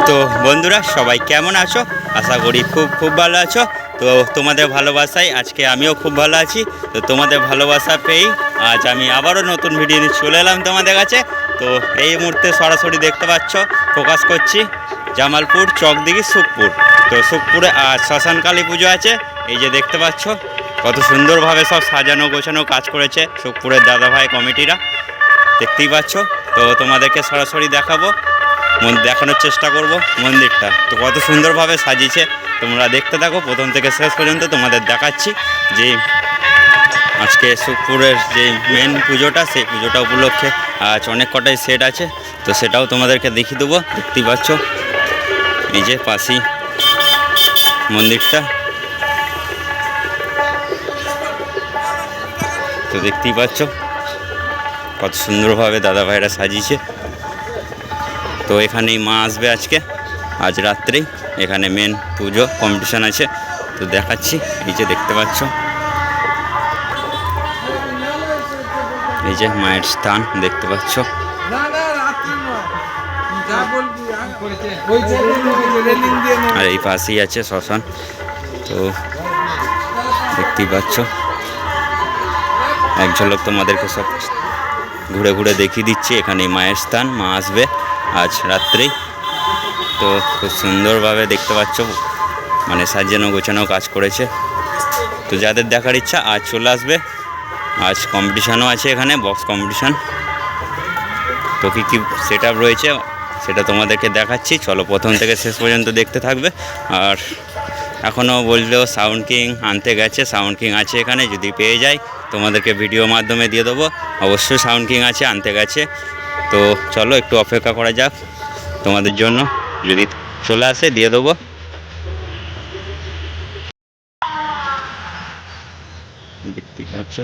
তো বন্ধুরা সবাই কেমন আছো? আশা করি খুব ভালো আছো। তো তোমাদের ভালোবাসায় আজকে আমিও খুব ভালো আছি। তো তোমাদের ভালোবাসা পেয়েই আজ আমি আবারও নতুন ভিডিও নিয়ে চলে এলাম তোমাদের কাছে। তো এই মুহূর্তে সরাসরি দেখতে পাচ্ছ ফোকাস করছি জামালপুর চকদিঘি সুখপুর। তো সুখপুরে আজ শ্মশানকালী পুজো আছে। এই যে দেখতে পাচ্ছ কত সুন্দরভাবে সব সাজানো গোছানো কাজ করেছে সুখপুরের দাদাভাই কমিটিরা, দেখতেই পাচ্ছ। তো তোমাদেরকে সরাসরি দেখানোর চেষ্টা করব মন্দিরটা। তো কত সুন্দরভাবে সাজিয়েছে, তোমরা দেখতে থাকো প্রথম থেকে শেষ পর্যন্ত। তোমাদের দেখাচ্ছি যে আজকে সুখপুরের যে মেন পুজোটা, সেই পুজোটা উপলক্ষে আজ অনেক কটাই সেট আছে। তো সেটাও তোমাদেরকে দেখিয়ে দেবো। দেখতেই পাচ্ছ এই যে পাশেই মন্দিরটা। তো দেখতেই পাচ্ছ কত সুন্দরভাবে দাদা ভাইরা সাজিয়েছে। তো এখানেই মা আসবে আজ রাত্রেই। এখানে মেন পুজো কম্পিটিশান আছে। তো দেখাচ্ছি, এই যে দেখতে পাচ্ছ এই যে মায়ের স্থান দেখতে পাচ্ছ। আর এই পাশেই আছে শ্মশান। তো দেখতেই পাচ্ছ, এক ঝলক তোমাদেরকে সব ঘুরে ঘুরে দেখিয়ে দিচ্ছি। এখানে মায়ের স্থান, মা আসবে আজ রাত্রেই। তো খুব সুন্দরভাবে দেখতে পাচ্ছ, মানে সাজানো গোছানো কাজ করেছে। তো যাদের দেখার ইচ্ছা আজ চলে আসবে। আজ কম্পিটিশানও আছে এখানে, বক্স কম্পিটিশান। তো কী সেট আপ রয়েছে সেটা তোমাদেরকে দেখাচ্ছি। চলো প্রথম থেকে শেষ পর্যন্ত দেখতে থাকবে। আর এখনও বললেও সাউন্ড কিং আনতে গেছে, সাউন্ড কিং আছে এখানে। যদি পেয়ে যাই তোমাদেরকে ভিডিও মাধ্যমে দিয়ে দেবো। অবশ্যই সাউন্ড কিং আছে, আনতে গেছে। তো চলো একটু অপেক্ষা করা যাক তোমাদের জন্য। যদি চলে আসে দিয়ে দেবো। দেখতে পাচ্ছ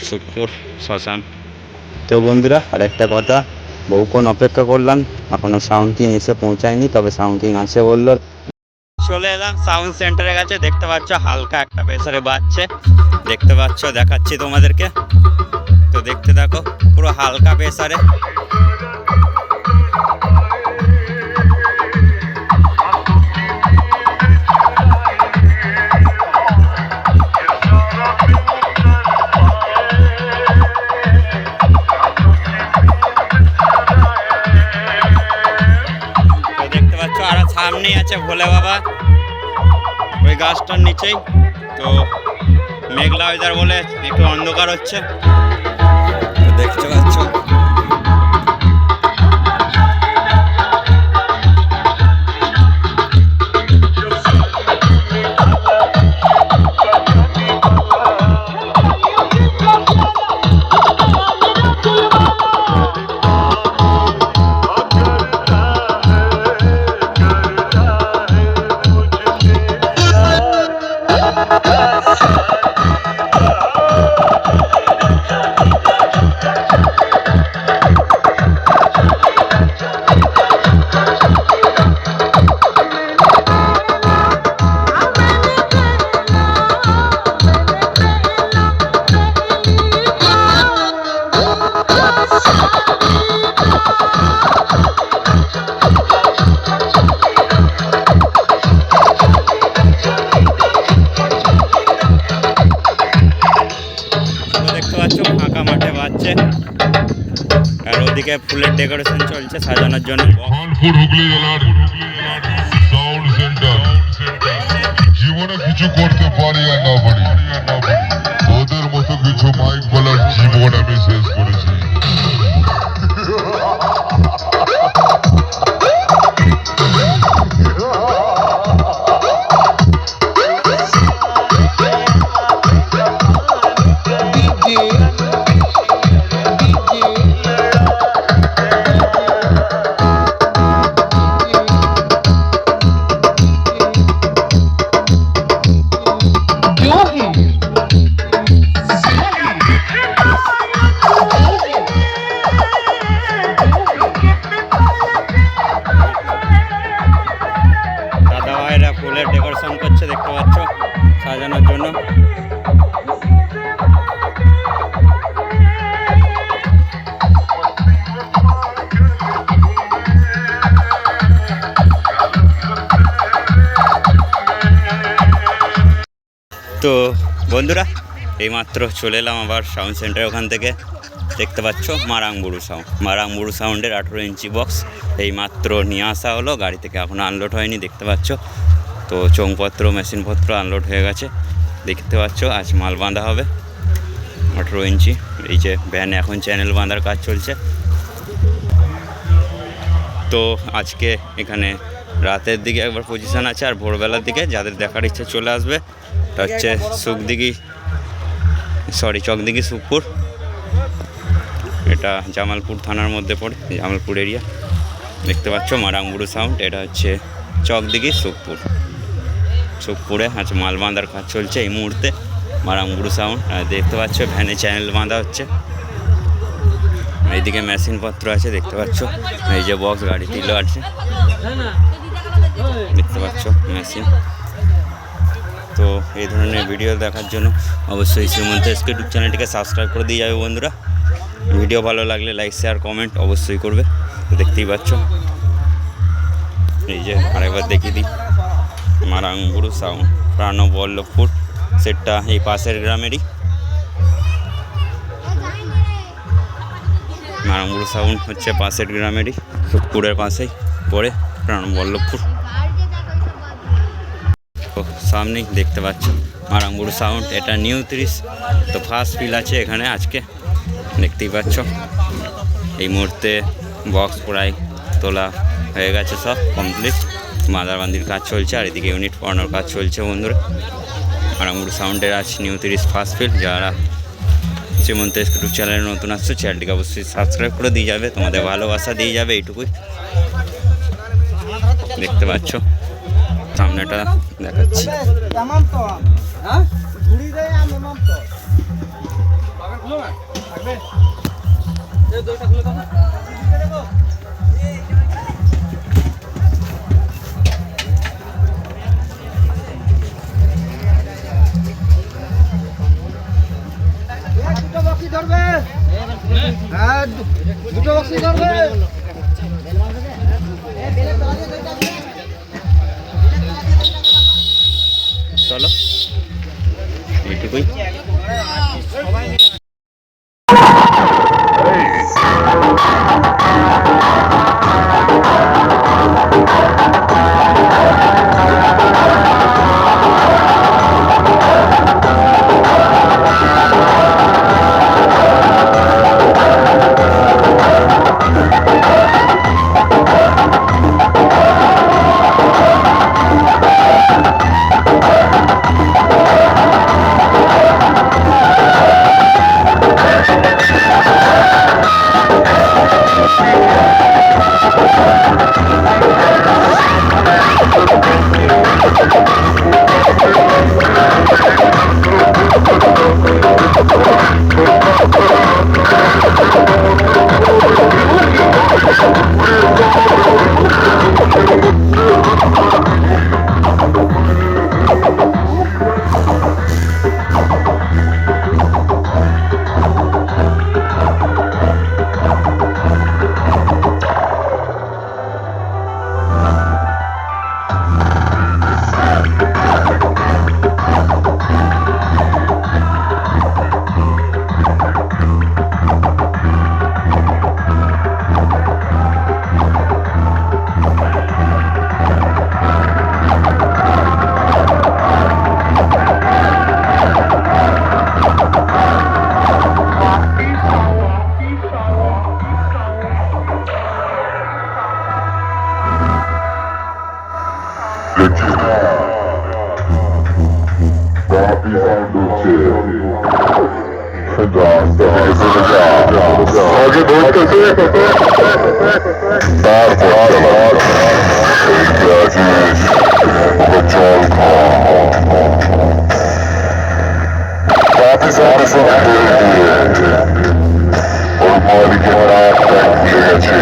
সুখপুর শ্মশান। তো বন্ধুরা আরেকটা কথা, বহুক্ষণ অপেক্ষা করলাম, এখনো সাউন্ড কিং এসে পৌঁছায়নি। তবে সাউন্ড কিং আছে বললো। চলে এলাম সাউন্ড সেন্টারের কাছে। দেখতে পাচ্ছ হালকা একটা প্রেসারে বাজছে, দেখতে পাচ্ছ, দেখাচ্ছি তোমাদেরকে। তো দেখতে থাকো, পুরো হালকা প্রেসারে। সামনেই আছে ভোলে বাবা, ওই গাছটার নিচেই। তো মেঘলা ওয়েদার বলে একটু অন্ধকার হচ্ছে, তো দেখতে পাচ্ছ। আর ওদিকে ফুলের ডেকোরেশন চলছে সাজানোর জন্য। জীবনে কিছু করতে পারি আর না পারি, ওদের মতো কিছু মাইক বলার জীবন আমি শেষ করেছি। Yo ডেকোরেশন করছে দেখতে পাচ্ছ সাজানোর জন্য। তো বন্ধুরা এইমাত্র চলে এলাম আবার সাউন্ড সেন্টার, ওখান থেকে দেখতে পাচ্ছ মারাংবুড়ু সাউন্ডের 18 ইঞ্চি বক্স এইমাত্র নিয়ে আসা হলো গাড়ি থেকে, এখনও আনলোড হয়নি দেখতে পাচ্ছ। তো চোঙপত্র মেশিনপত্র আনলোড হয়ে গেছে দেখতে পাচ্ছ। আজ মাল বাঁধা হবে 18 ইঞ্চি। এই যে ভ্যানে এখন চ্যানেল বাঁধার কাজ চলছে। তো আজকে এখানে রাতের দিকে একবার পজিশান আছে, আর ভোরবেলার দিকে যাদের দেখার ইচ্ছে চলে আসবে। এটা হচ্ছে চকদিঘি সুখপুর, এটা জামালপুর থানার মধ্যে পড়ে, জামালপুর এরিয়া দেখতে পাচ্ছ। মারাংবুড়ু সাউন্ড, এটা হচ্ছে চকদিঘি সুখপুরে আজ মাল বাঁধার কাজ চলছে এই মুহূর্তে। মারাংবুড়ু সাউন্ড দেখতে পাচ্ছ, ভ্যানে চ্যানেল বাঁধা হচ্ছে। এইদিকে মেশিনপত্র আছে দেখতে পাচ্ছ, এই যে বক্স গাড়ি দিলেও আছে দেখতে পাচ্ছ মেশিন। তো এই ধরনের ভিডিও দেখার জন্য অবশ্যই শ্রীমন্ত এসকে ইউটিউব চ্যানেলটিকে সাবস্ক্রাইব করে দিয়ে যাবে বন্ধুরা। ভিডিও ভালো লাগলে লাইক শেয়ার কমেন্ট অবশ্যই করবে। তো দেখতেই পাচ্ছ, এই যে আরেকবার দেখিয়ে দিই মারাংবুড়ু সাউন্ড প্রাণবল্লভপুর, সেটটা এই পাশের গ্রামেরই। মারাংবুড়ু সাউন্ড হচ্ছে পাশের গ্রামেরই, সুখপুরের পাশেই পড়ে প্রাণবল্লভপুর। তো সামনেই দেখতে পাচ্ছ মারাংবুড়ু সাউন্ড, এটা নিউ 30। তো ফার্স্ট ফিল আছে এখানে আজকে দেখতেই পাচ্ছ। এই মুহূর্তে বক্স প্রায় তোলা হয়ে গেছে, সব কমপ্লিট। মাদারবান্দির কাজ চলছে, আর এদিকে ইউনিট পড়ানোর কাজ চলছে বন্ধুরা। মারাংবুড়ু সাউন্ডের আছে নিউ 30 ফার্স্ট ফিল। যারা শ্রীমন্ত এসকে ইউটিউব চ্যানেলে নতুন আসছে চ্যানেলটিকে অবশ্যই সাবস্ক্রাইব করে দিয়ে যাবে, তোমাদের ভালোবাসা দিয়ে যাবে, এইটুকুই। দেখতে পাচ্ছ সামনেটা দেখাচ্ছি। দুটো বক্সি ধরবে। চলো এইটুকুই। আগে ধরতেছে তারপর জল ওর মালিকের রাত ভুলে গেছে।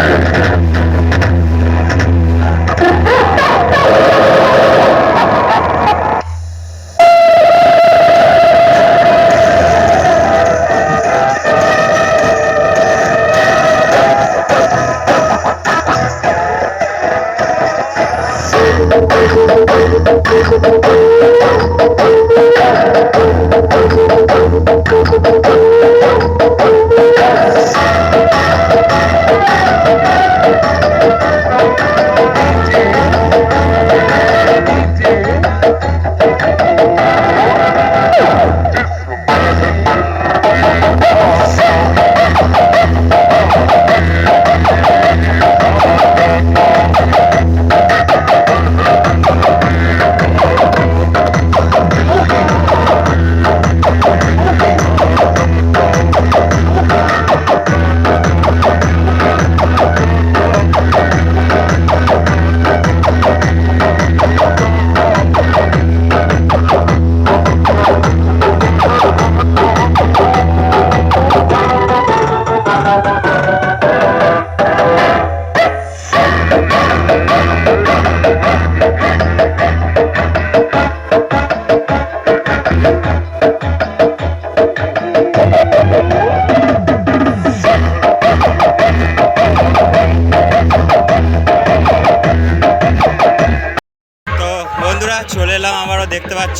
চলে এলাম আবারও, দেখতে পাচ্ছ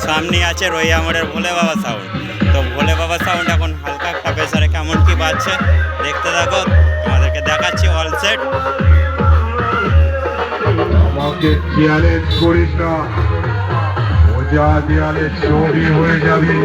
সামনে আছে রইয়া মোড়ের ভোলে বাবা সাউন্ড। তো ভোলে বাবা সাউন্ড এখন হালকা একটা প্রেসারে কেমন কি বাজছে দেখতে থাকো, তোমাদেরকে দেখাচ্ছি অল সেট। আমাকে চ্যালেঞ্জ করিস না, মজা দেয়ালে ছবি হয়ে যাবি।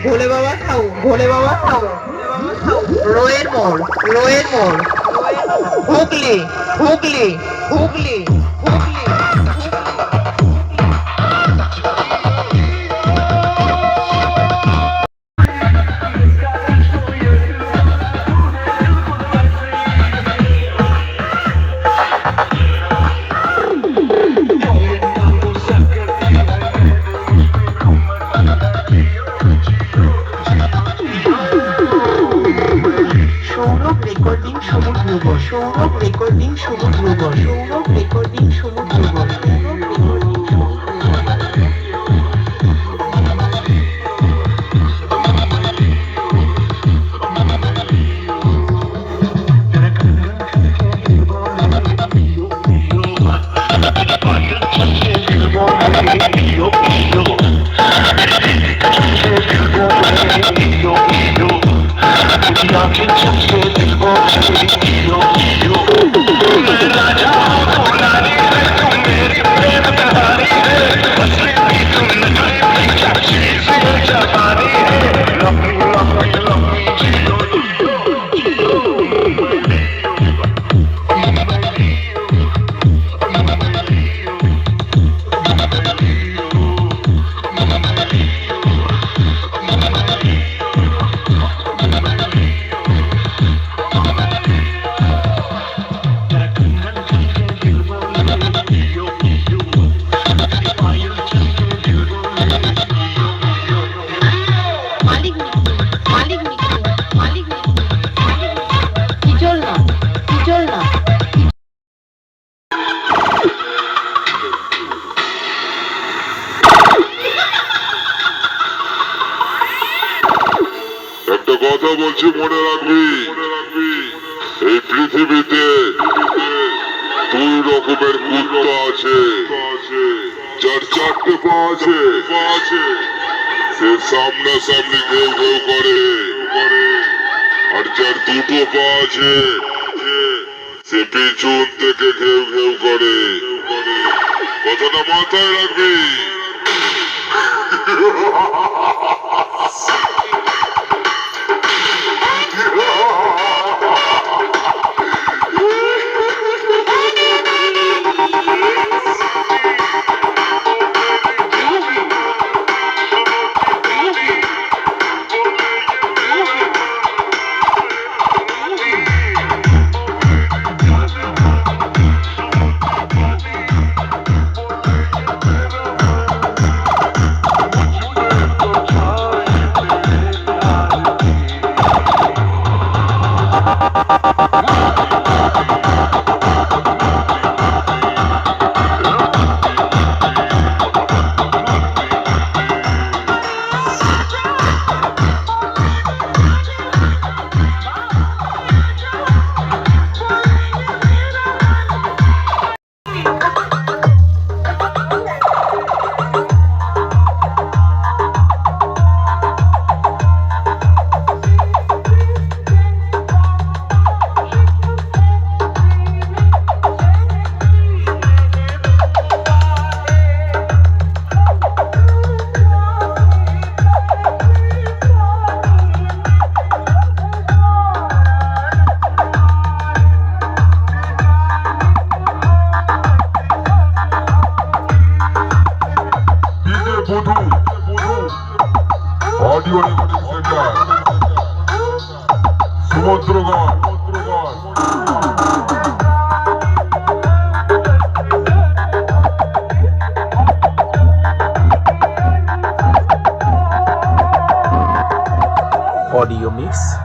ভোলে বাবা খাও, ভোলে বাবা খাও, রোয়ের মোড়, রোয়ের মোড়, Hooghly, Hooghly, Hooghly, Hooghly. Sourav recording Samudragarh, Sourav recording Samudragarh, Sourav recording Samudragarh, Sourav recording একটা কথা বলছি, মনে রাখবি, এই পৃথিবীতে দুই রকমের কুত্তা আছে। যার চারটে পা আছে সে সামনাসামনি ঘেউ ঘেউ করে, আর যার দুটো পা আছে সে পিছন থেকে ঘেউ ঘেউ করে। কথাটা মাথায় রাখবি।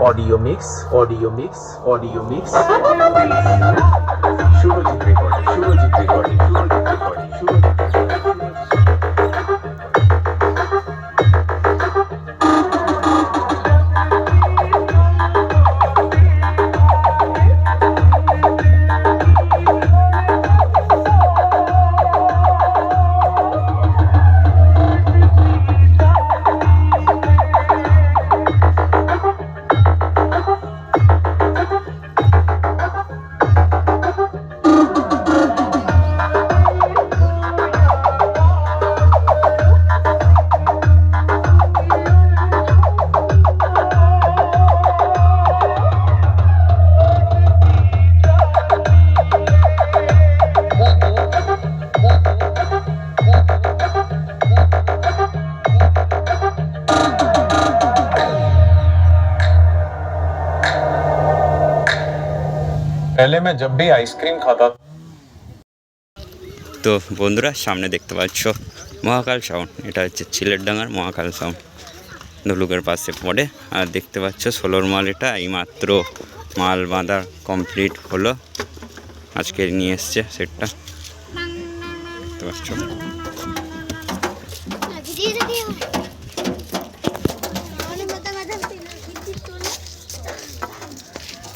অডিও মিক্স সুরজিৎ রেকর্ডিং पहले मैं जब भी आइसक्रीम खाता তো বন্ধুরা সামনে দেখতে পাচ্ছ মহাকাল সাউন্ড, এটা হচ্ছে চিলেরডাঙ্গার মহাকাল সাউন্ড, ধুলুকের পাশে পড়ে। আর দেখতে পাচ্ছ 16 মাল, এটা এইমাত্র মাল বাঁধা কমপ্লিট হলো, আজকে নিয়ে এসছে সেটটা, দেখতে পাচ্ছ।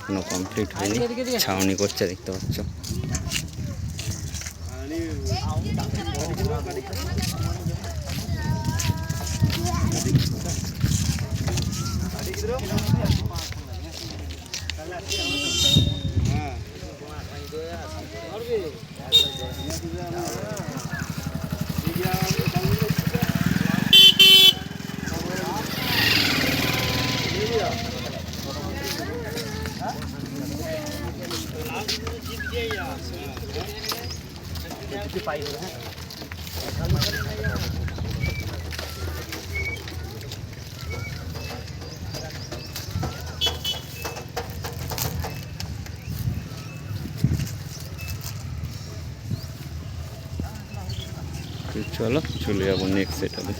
এখনো কমপ্লিট হয়নি, ছাউনি করছে দেখতে পাচ্ছ। চলো চলে যাবো নেক্সট সেটাতে।